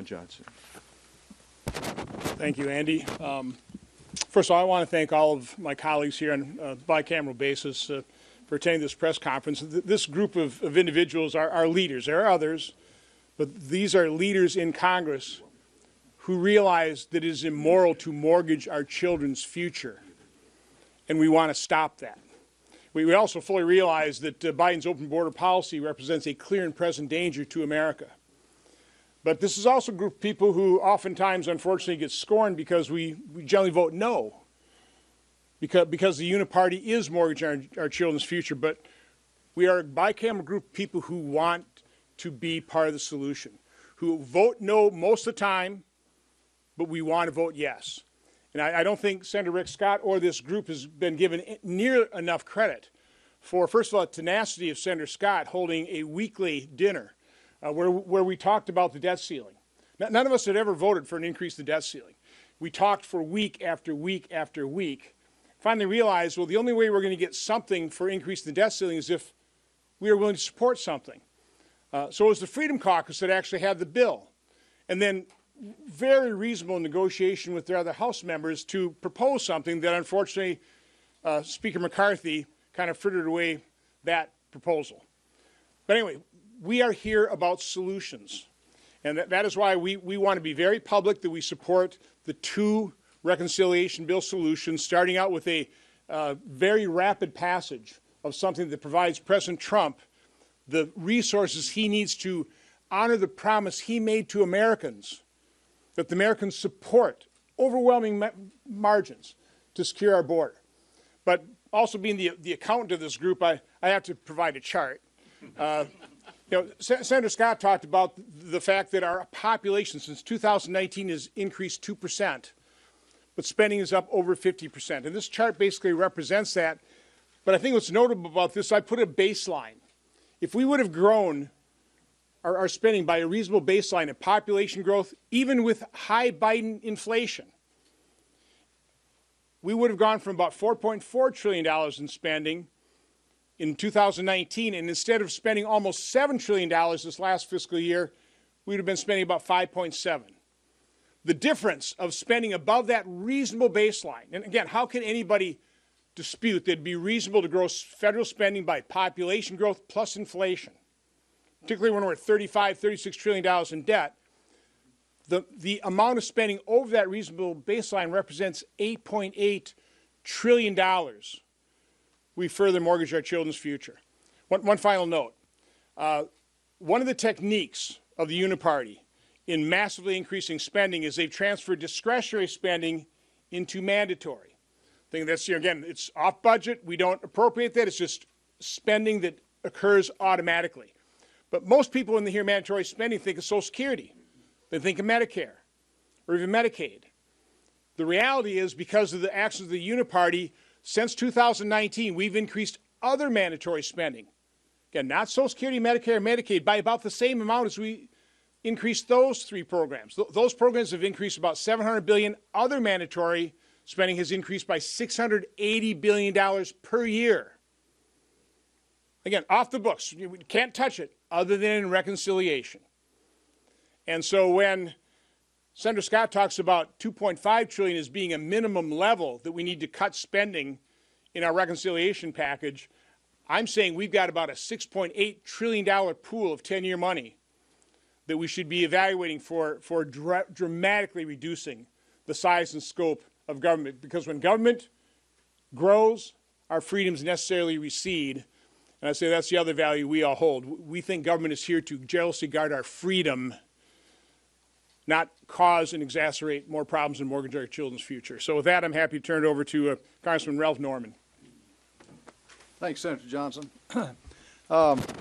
Johnson. Thank you, Andy. First of all, I want to thank all of my colleagues here on a bicameral basis for attending this press conference. This group of individuals are leaders. There are others, but these are leaders in Congress who realize that it is immoral to mortgage our children's future, and we want to stop that. We also fully realize that Biden's open border policy represents a clear and present danger to America. But this is also a group of people who oftentimes, unfortunately, get scorned because we generally vote no, because the uniparty is mortgaging our children's future. But we are a bicameral group of people who want to be part of the solution, who vote no most of the time, but we want to vote yes. And I don't think Senator Rick Scott or this group has been given near enough credit for, first of all, the tenacity of Senator Scott holding a weekly dinner where we talked about the debt ceiling. None of us had ever voted for an increase in the debt ceiling. We talked for week after week after week. Finally realized, well, the only way we're going to get something for increasing the debt ceiling is if we are willing to support something. So it was the Freedom Caucus that actually had the bill. And then very reasonable negotiation with their other House members to propose something that unfortunately Speaker McCarthy kind of frittered away that proposal. But anyway, we are here about solutions. And that is why we want to be very public that we support the two reconciliation bill solutions, starting out with a very rapid passage of something that provides President Trump the resources he needs to honor the promise he made to Americans, that the Americans support overwhelming margins to secure our border. But also being the accountant of this group, I have to provide a chart. Senator Scott talked about the fact that our population since 2019 has increased 2%, but spending is up over 50%. And this chart basically represents that. But I think what's notable about this, I put a baseline. If we would have grown our spending by a reasonable baseline of population growth, even with high Biden inflation, we would have gone from about $4.4 trillion in spending in 2019, and instead of spending almost $7 trillion this last fiscal year, we would have been spending about 5.7. The difference of spending above that reasonable baseline, and again, how can anybody dispute that it'd be reasonable to grow federal spending by population growth plus inflation, particularly when we're at $36 trillion in debt? The amount of spending over that reasonable baseline represents $8.8 trillion. We further mortgage our children's future. One final note. One of the techniques of the uniparty in massively increasing spending is they've transferred discretionary spending into mandatory. I think that's, again, it's off budget. We don't appropriate that. It's just spending that occurs automatically. But most people when they hear mandatory spending think of Social Security. They think of Medicare or even Medicaid. The reality is, because of the actions of the uniparty, since 2019, we've increased other mandatory spending. Again, not Social Security, Medicare, Medicaid, by about the same amount as we increased those three programs. Those programs have increased about $700 billion. Other mandatory spending has increased by $680 billion per year. Again, off the books. We can't touch it other than in reconciliation. And so when Senator Scott talks about $2.5 trillion as being a minimum level that we need to cut spending in our reconciliation package, I'm saying we've got about a $6.8 trillion pool of 10-year money that we should be evaluating for dramatically reducing the size and scope of government. Because when government grows, our freedoms necessarily recede. And I say that's the other value we all hold. We think government is here to jealously guard our freedom, not cause and exacerbate more problems and mortgage our children's future. So with that, I'm happy to turn it over to Congressman Ralph Norman. Thanks, Senator Johnson.